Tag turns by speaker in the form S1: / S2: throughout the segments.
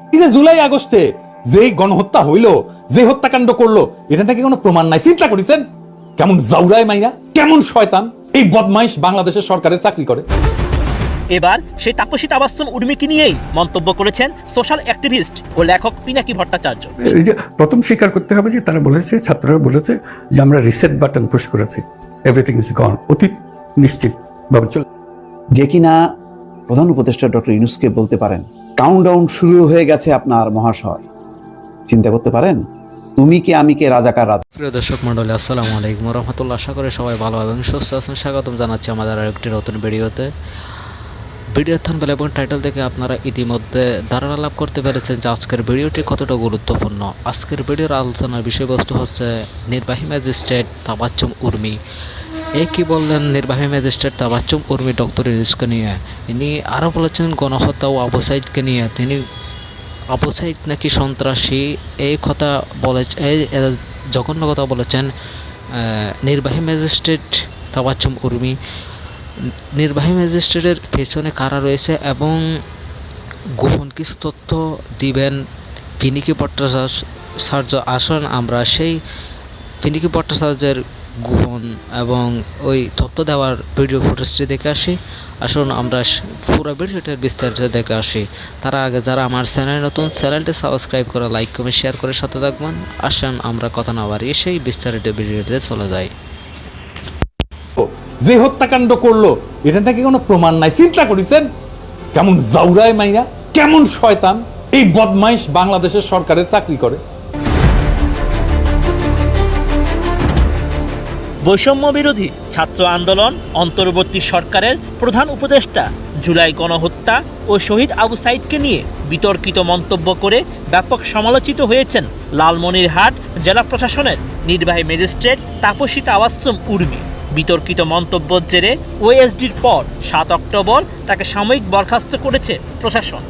S1: এই যে জুলাই আগস্টে যেই গণহত্যা হইল, যে হত্যাকাণ্ড করলো, এটা নাকি কোনো প্রমাণ নাই। চিন্তা করেছেন কেমন জাউরায় মাইরা, কেমন শয়তান এই বদমাইশ বাংলাদেশের সরকারের চাকরি করে।
S2: এবার সেই তাপসী তাবাসসুম উর্মিকে নিয়েই মন্তব্য করেছেন সোশ্যাল অ্যাক্টিভিস্ট ও লেখক পিনাকি ভট্টাচার্য।
S3: এই যে প্রথম স্বীকার করতে হবে যে তারা বলেছে, ছাত্ররা বলেছে যে আমরা রিসেট বাটন পুশ করেছি, এভরিথিং ইজ গন, অতীত নিশ্চিত ভাবে চলে।
S4: যে কিনা প্রধান উপদেষ্টা ডক্টর ইউনূসকে বলতে পারেন কাউন্টডাউন শুরু হয়ে গেছে আপনার মহাশয়, চিন্তা করতে পারেন তুমি কে আমি কে রাজাকার রাজা।
S5: প্রিয় দর্শক মণ্ডলী, আসসালামু আলাইকুম রহমতুল্লাহ। আশা করি সবাই ভালো এবং সুস্থ আছেন। স্বাগতম জানাচ্ছি আমাদের আরেকটি নতুন ভিডিওতে। ভিডিওর থাম্বনেল এবং টাইটেল থেকে আপনারা ইতিমধ্যে ধারণা লাভ করতে পেরেছেন যে আজকের ভিডিওটি কতটা গুরুত্বপূর্ণ। আজকের ভিডিওর আলোচনার বিষয়বস্তু হচ্ছে নির্বাহী ম্যাজিস্ট্রেট তাবাসসুম উর্মি। কি বললেন নির্বাহী ম্যাজিস্ট্রেট তাবাসসুম উর্মি ডক্টর ইউনূসকে নিয়ে? ইনি আরও বলেছেন গণহত্যা ও আবু সাঈদকে নিয়ে। তিনি আবু সাঈদ নাকি সন্ত্রাসী, এই কথা বলে, এই জঘন্য কথা বলেছেন নির্বাহী ম্যাজিস্ট্রেট তাবাসসুম উর্মি। নির্বাহী ম্যাজিস্ট্রেটের পেছনে কারা রয়েছে এবং গোপন কিছু তথ্য দিবেন পিনাকি ভট্টাচার্য। আসুন আমরা সেই পিনাকি ভট্টাচার্যের গোপন এবং ওই তথ্য দেওয়ার ভিডিও ফুটেজটি দেখে আসি। আসুন আমরা পুরো ভিডিওটার বিস্তারিত দেখে আসি। তার আগে যারা আমার চ্যানেল নতুন, চ্যানেলটি সাবস্ক্রাইব করে লাইক কমেন্ট শেয়ার করে সাথে থাকবেন। আসুন আমরা কথা না বাড়িয়ে সেই বিস্তারিত ভিডিওতে চলে যাই।
S1: যে হত্যাকাণ্ড করলো, এটা নাকি কোনো প্রমাণ নাই। চিন্তা করেছেন কেমন জাউরায় মাইরা, কেমন শয়তান এই বদমাইশ বাংলাদেশের সরকারের চাকরি করে।
S2: বৈষম্য বিরোধী ছাত্র আন্দোলন অন্তর্বর্তী সরকারের প্রধান উপদেষ্টা জুলাই গণহত্যা ও শহীদ আবু সাঈদকে নিয়ে বিতর্কিত মন্তব্য করে ব্যাপক সমালোচিত হয়েছেন লালমনিরহাট জেলা প্রশাসনের নির্বাহী ম্যাজিস্ট্রেট তাপসী তাবাসসুম উর্মি। বিতর্কিত মন্তব্যের জেরে ওএসডির পর 7 অক্টোবর তাকে সাময়িক বরখাস্ত করেছে প্রশাসন।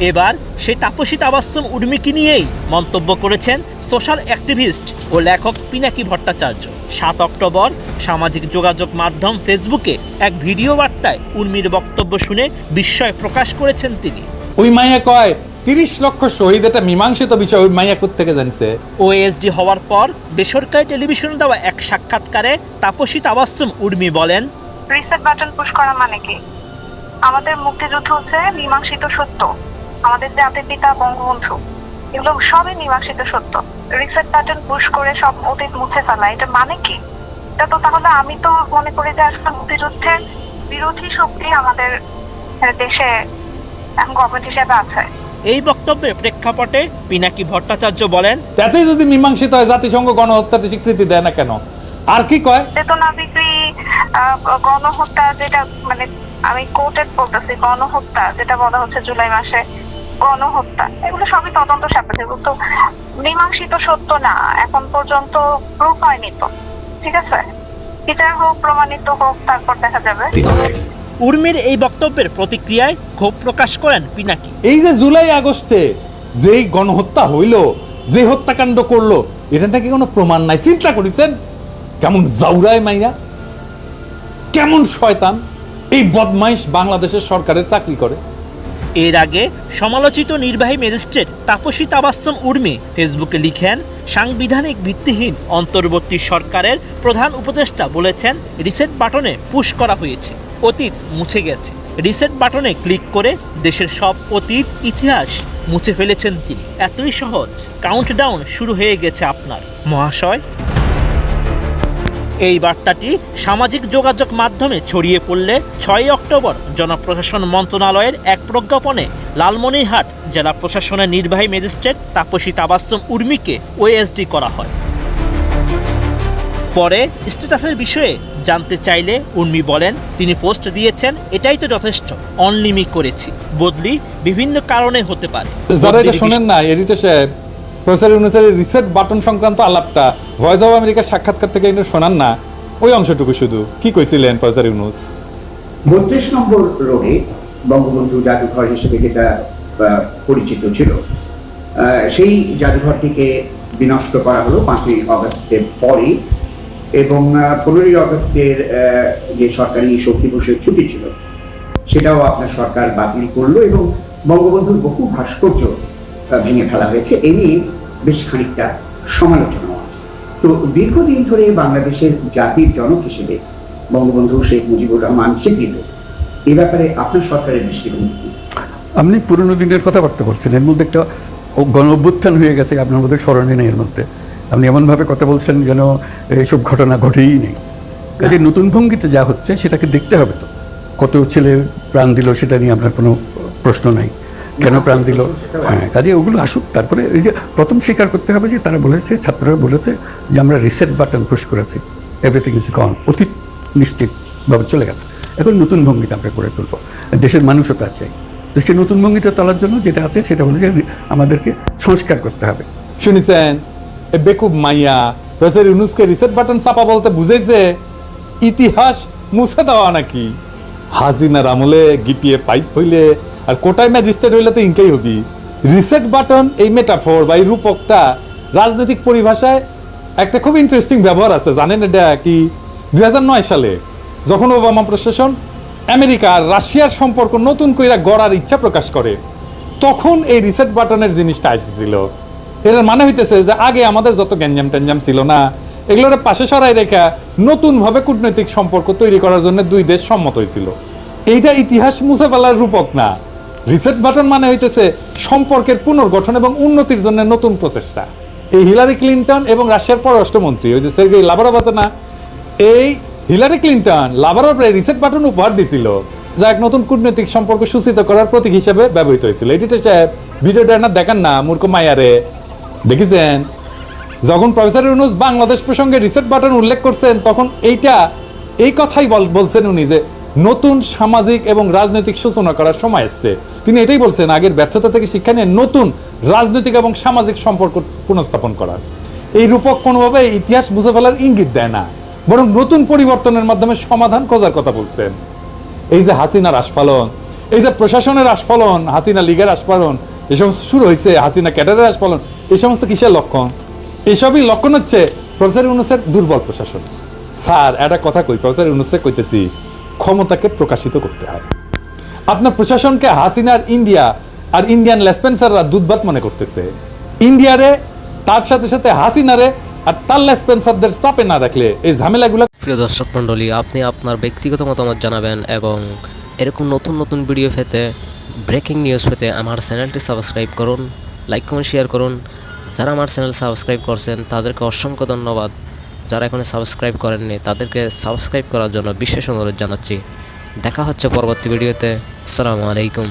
S2: এবার সেই তাপসী তাবাসসুম উর্মিকে নিয়েই মন্তব্য করেছেন সোশ্যাল অ্যাক্টিভিস্ট ও লেখক পিনাকি ভট্টাচার্য। 7 অক্টোবর সামাজিক যোগাযোগ মাধ্যম ফেসবুকে এক ভিডিও বার্তায় উর্মির বক্তব্য শুনে বিস্ময় প্রকাশ করেছেন তিনি।
S1: ওই মাইয়া কয় 30 লক্ষ শহীদ, এটা মীমাংসিত বিষয়। ওই মাইয়া কোত্থেকে জানছে?
S2: ওএসডি হওয়ার পর বেসরকারি টেলিভিশনে দেওয়া এক সাক্ষাৎকারে তাপসী তাবাসসুম উর্মি বলেন,
S6: রিসেট বাটন পুশ করা মানে কি? আমাদের মুক্তিযুদ্ধ হচ্ছে মীমাংসিত সত্য, আমাদের জাতির পিতা বঙ্গবন্ধু, এগুলো সবই মীমাংসিত সত্য। রিসেট বাটন পুশ করে সব অতীত মুছে ফেলা, এটা মানে কি? এটা তো তাহলে আমি তো মনে করি যে আসলে মুক্তিযুদ্ধের বিরোধী শক্তি আমাদের দেশে এখন গভর্নমেন্ট হিসেবে আছে।
S2: এই বক্তব্যের প্রেক্ষাপটে পিনাকি ভট্টাচার্য বলেন,
S1: এতেই যদি মীমাংসিত হয়, জাতিসংঘ গণহত্যার স্বীকৃতি দেয় না কেন? আর কি কয়?
S6: চেতনা বিক্রি, গণহত্যা, যেটা মানে আমি কোর্টেড বলতেছি, গণহত্যা যেটা বলা হচ্ছে জুলাই মাসে গণহত্যা, এগুলো সবই তদন্ত সাপেক্ষ, তো মীমাংসিত সত্য না, এখন পর্যন্ত প্রুফ হয়নি। তো ঠিক আছে, বিচার হোক, প্রমাণিত হোক, তারপর দেখা যাবে।
S2: উর্মির এই বক্তব্যের প্রতিক্রিয়ায় ক্ষোভ প্রকাশ করেন পিনাকি।
S1: এই যে জুলাই আগস্টে যেই গণহত্যা হইল, যে হত্যাকাণ্ড করলো, এটা নাকি কোনো প্রমাণ নাই। চিন্তা করেছেন কেমন জাউরায় মাইরা, কেমন শয়তান এই বদমাইশ বাংলাদেশের সরকারের চাকরি করে।
S2: এর আগে সমালোচিত নির্বাহী ম্যাজিস্ট্রেট তাপসী তাবাসসুম উর্মি ফেসবুকে লিখেন, সাংবিধানিক ভিত্তিহীন অন্তর্বর্তী সরকারের প্রধান উপদেষ্টা বলেছেন রিসেট বাটনে পুশ করা হয়েছে, অতীত মুছে গেছে। রিসেট বাটনে ক্লিক করে দেশের সব অতীত ইতিহাস মুছে ফেলেছেন তিনি। এতই সহজ, কাউন্টডাউন শুরু হয়ে গেছে আপনার মহাশয়। এই বার্তাটি সামাজিক যোগাযোগ মাধ্যমে ছড়িয়ে পড়লে 6 অক্টোবর জনপ্রশাসন মন্ত্রণালয়ের এক প্রজ্ঞাপনে লালমনিরহাট জেলা প্রশাসনের নির্বাহী ম্যাজিস্ট্রেট তাপসী তাবাসসুম উর্মিকে ওএসডি করা হয়। পরে স্ট্যাটাসের বিষয়ে জানতে চাইলে উর্মি বলেন, তিনি পোস্ট দিয়েছেন, এটাই তো যথেষ্ট, অনলিমি করেছি, বদলি বিভিন্ন কারণে হতে পারে।
S1: যারা এটা শোনেন না, এডিটর সাহেব, প্রফেসর ইউনূসের রিসেট বাটন সংক্রান্ত আলাপটা ভয়েস অফ আমেরিকার সাক্ষাৎকার থেকে এটা শোনান না, ওই অংশটুকু শুধু। কি কইছিলেন প্রফেসর ইউনূস?
S7: 32 নম্বর রোডে বঙ্গবন্ধু জাদুঘর হিসেবে যেটা পরিচিত ছিল, সেই জাদুঘরটিকে বিনষ্ট করা হলো 5ই অগস্টের পরে, এবং 15ই অগস্টের যে সরকারি শক্তি দিবসের ছুটি ছিল সেটাও আপনার সরকার বাতিল করলো, এবং বঙ্গবন্ধুর বহু ভাস্কর্য ভেঙে ফেলা হয়েছে, এই নিয়ে বেশ খানিকটা সমালোচনা আছে। তো দীর্ঘদিন ধরে বাংলাদেশের জাতির জনক হিসেবে বঙ্গবন্ধু শেখ মুজিবুর রহমান স্বীকৃত, এ ব্যাপারে আপনার সরকারের দৃষ্টিভঙ্গি কি?
S3: আপনি পুরনো দিনের কথাবার্তা বলছেন, এর মধ্যে একটা গণ অভ্যুত্থান হয়ে গেছে, আপনার মধ্যে স্মরণে নেই। এর মধ্যে আপনি এমনভাবে কথা বলছেন যেন এইসব ঘটনা ঘটেই নেই। কাজে নতুন ভঙ্গিতে যা হচ্ছে সেটাকে দেখতে হবে। তো কত ছেলে প্রাণ দিল সেটা নিয়ে আপনার কোনো প্রশ্ন নাই, কেন প্রাণ দিল। হ্যাঁ, কাজে ওগুলো আসুক। তারপরে এই যে প্রথম স্বীকার করতে হবে যে তারা বলেছে, ছাত্ররা বলেছে যে আমরা রিসেট বাটন পুশ করেছি, এভরিথিং ইজ গন, অতীত নিশ্চিতভাবে চলে গেছে, এখন নতুন ভঙ্গিতে আমরা করে তুলবো। দেশের মানুষও তা চাই। তো সেই নতুন ভঙ্গিতে তোলার জন্য যেটা আছে সেটা হলো যে আমাদেরকে সংস্কার করতে হবে।
S1: শুনেছেন এ বেকুব মাইয়া প্রফেসর ইউনূসকে রিসেট বাটন চাপা বলতে বুঝাইছে ইতিহাস মুছে দেওয়া নাকি। হাসিনার আমলে গিপিয়ে পাইপ হইলে আর কোটায় ম্যাজিস্ট্রেট হইলে তো ইনকাই হবি। রিসেট বাটন এই মেটাফোর বা এই রূপকটা রাজনৈতিক পরিভাষায় একটা খুব ইন্টারেস্টিং ব্যবহার আছে, জানেন এটা কি? 2009 সালে যখন ওবামা প্রশাসন আমেরিকা আর রাশিয়ার সম্পর্ক নতুন কইরা গড়ার ইচ্ছা প্রকাশ করে, তখন এই রিসেট বাটনের জিনিসটা এসেছিল। এর মানে হইতেছে যে আগে আমাদের যত গ্যাঞ্জাম ট্যাঞ্জাম ছিল না, এগুলোর পাশে সরাই রেখা নতুনভাবে কূটনৈতিক সম্পর্ক তৈরি করার জন্য দুই দেশ সম্মত হয়েছিল। এইটা ইতিহাস মুছে ফেলার রূপক না। রিসেট বাটন মানে হইতেছে সম্পর্কের পুনর্গঠন এবং উন্নতির জন্য নতুন প্রচেষ্টা। এই হিলারি ক্লিনটন এবং রাশিয়ার পররাষ্ট্রমন্ত্রী ওই যে সের্গেই লাভারভ আছে না, এই হিলারি ক্লিনটন লাভারভরে রিসেট বাটন উপহার দিছিল, যা এক নতুন কূটনৈতিক সম্পর্ক সূচিত করার প্রতীক হিসেবে ব্যবহৃত হয়েছিল। এটিতে সাহেব ভিডিওটা না দেখান না, মূর্খ মায়ারে দেখেছেন? যখন প্রফেসর ইউনূস বাংলাদেশ প্রসঙ্গে রিসেট বাটন উল্লেখ করছেন, তখন এই কথাই বলছেন উনি যে নতুন সামাজিক এবং রাজনৈতিক সূচনা করার সময় এসছে। তিনি এটাই বলছেন আগের ব্যর্থতা থেকে শিক্ষা নিয়ে নতুন রাজনৈতিক এবং সামাজিক সম্পর্ক পুনঃস্থাপন করার। এই রূপক কোনোভাবে ইতিহাস বুঝে ফেলার ইঙ্গিত দেয় না, বরং নতুন পরিবর্তনের মাধ্যমে সমাধান খোঁজার কথা বলছেন। এই যে হাসিনার আস্ফালন, এই যে প্রশাসনের আস্ফালন, হাসিনা লীগের আস্ফালন, এই সমস্ত শুরু হয়েছে, হাসিনা ক্যাডারের আস্ফালন, এই সমস্ত কিসের লক্ষণ? এসবই লক্ষণ হচ্ছে প্রফেসর ইউনূসের দুর্বল প্রশাসন। স্যার একটা কথা কই, প্রফেসর ইউনূসকে কইতেছি, ক্ষমতাকে প্রকাশিত করতে হয়। আপনার প্রশাসনকে হাসিনার ইন্ডিয়া আর ইন্ডিয়ান লেসপেন্সাররা দুধভাত মনে করতেছে। ইন্ডিয়ারে তার সাথে সাথে হাসিনারে আর তার লেসপেন্সারদের চাপে না রাখলে এই ঝামেলাগুলো।
S5: প্রিয় দর্শক মণ্ডলী, আপনি আপনার ব্যক্তিগত মতামত জানাবেন এবং এরকম নতুন নতুন ভিডিও পেতে, ব্রেকিং নিউজ পেতে আমার চ্যানেলটি সাবস্ক্রাইব করুন, লাইক কমেন্ট শেয়ার করুন। যারা আমার চ্যানেল সাবস্ক্রাইব করছেন তাদেরকে অসংখ্য ধন্যবাদ। যারা এখনো সাবস্ক্রাইব করেননি তাদেরকে সাবস্ক্রাইব করার জন্য বিশেষ অনুরোধ জানাচ্ছি। দেখা হচ্ছে পরবর্তী ভিডিওতে। আসসালামু আলাইকুম।